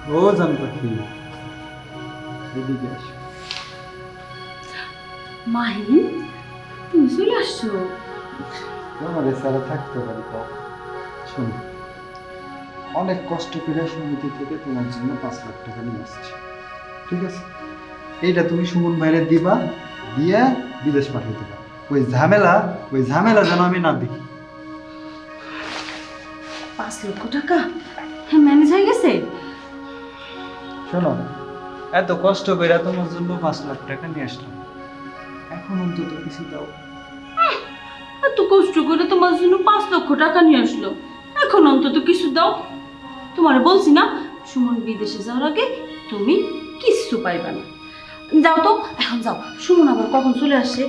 ও জান পাখি, এদিকে আসো। মাহিন, তুমি চলে আসছো? তোমার সারা থাকতে পারি কও। শোনো, অনেক কষ্ট করে সমিতি থেকে তোমার জন্য 5 লাখ টাকা নিয়ে আসছি, ঠিক আছে? এইটা তুমি সুমন ভাইরে দিবা, দিয়ে বিদেশ পাঠিয়ে দিবা। ওই ঝামেলা যেন আমি না দেখি। 5 লক্ষ টাকা ম্যানেজ হয়ে গেছে? শোনো, এত কষ্ট করে তোমার জন্য 5 লাখ টাকা নিয়ে আসলাম, এখন অন্তত কিছু দাও। এত কষ্ট করে তোমার জন্য 5 লক্ষ টাকা নিয়ে আসলো, এখন অন্তত কিছু দাও। তোমার বলছি না, সুমন বিদেশে যাওয়ার আগে তুমি কিচ্ছু পাইবা না। যাও তো, এখন যাও। সুমন আবার কখন চলে আসে?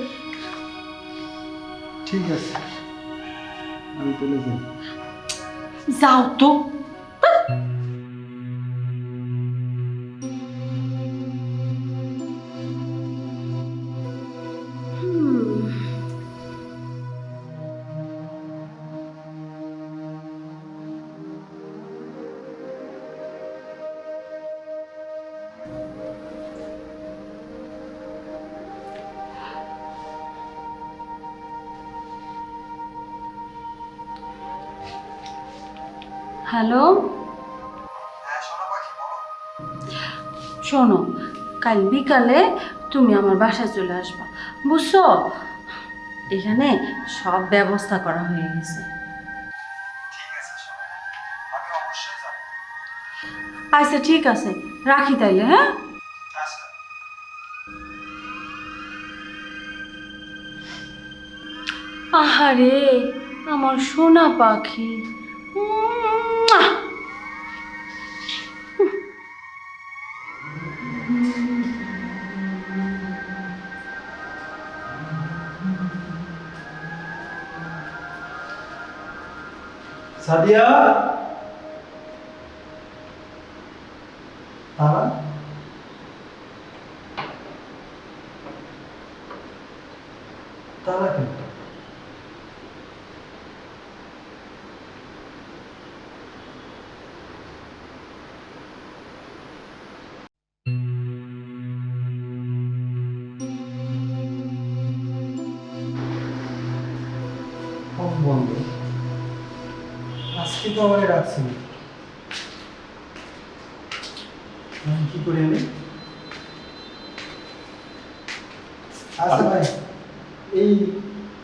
ঠিক আছে, আমি চলে যাই। যাও তো। হ্যালো, শোনো, কাল বিকালে তুমি আমার বাসায় চলে আসবা, বুঝছো? এখানে সব ব্যবস্থা করা হয়ে গেছে। আচ্ছা ঠিক আছে, রাখি তাইলে, হ্যাঁ? আহারে, আমার সোনা পাখি। মুয়া! সাদিয়া, তারা তারা কেন? ফোন বন্ধ, আজকে তো আমাকে রাখছিল। আমি কি করে আমি? আচ্ছা ভাই, এই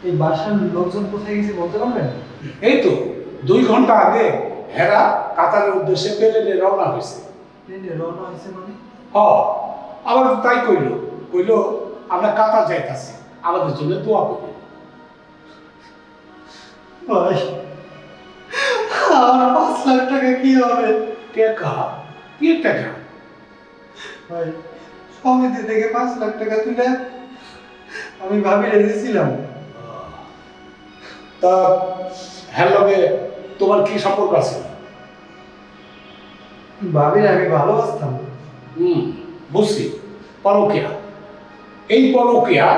এই বাসার লোকজন কোথায় গেছে বলতে পারবেন? এই তো 2 ঘন্টা আগে হেরা কাতারের উদ্দেশ্যে প্লেনে রওনা হয়েছে। ট্রেনে রওনা হয়েছে মানে? হ, আবার তাই কইল আমরা কাতার যাইতাছি, আমাদের জন্য দোয়া করবেন। ভাই, আমার 5 লাখ টাকা কি হবে? টাকা? কি টাকা? ভাই, সমিতি থেকে 5 লাখ টাকা তুলে আমি ভাবি রেখেছিলাম। তা হ্যার লগে তোমার কি সম্পর্ক আছে? ভাবির আমি ভালোবাসতাম। বুঝছি, পরকীয়া। এই পরকীয়া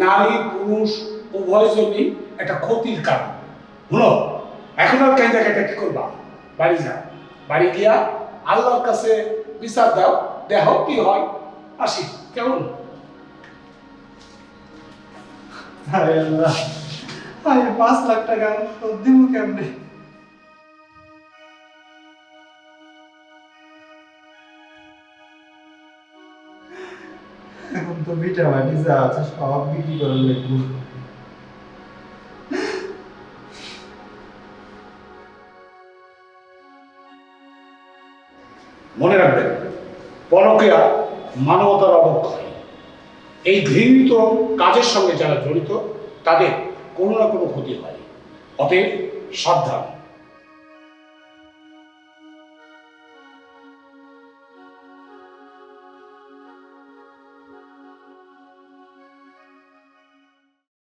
নারী পুরুষ উভয়জনই একটা ক্ষতির কারণ। শুনো, এখন আর কেন জায়গাটা কি করবা? বাড়ি যাও, বাড়ি গিয়া আল্লাহর কাছে বিচার দাও, দেখো কি হয়। আসি, কেমন? আরে আল্লাহ, আমি 5 লাখ টাকা শোধ দিব কেমনে? এখন তো ভিটা মাটি যা আছে সব বিক্রি করার লাগবে। মনে রাখবেন, পরকীয়া মানবতার অবক্ষয়। এই ঘৃণিত কাজের সঙ্গে যারা জড়িত তাদের কোনো না কোনো ক্ষতি হয়। অতএব সাবধান।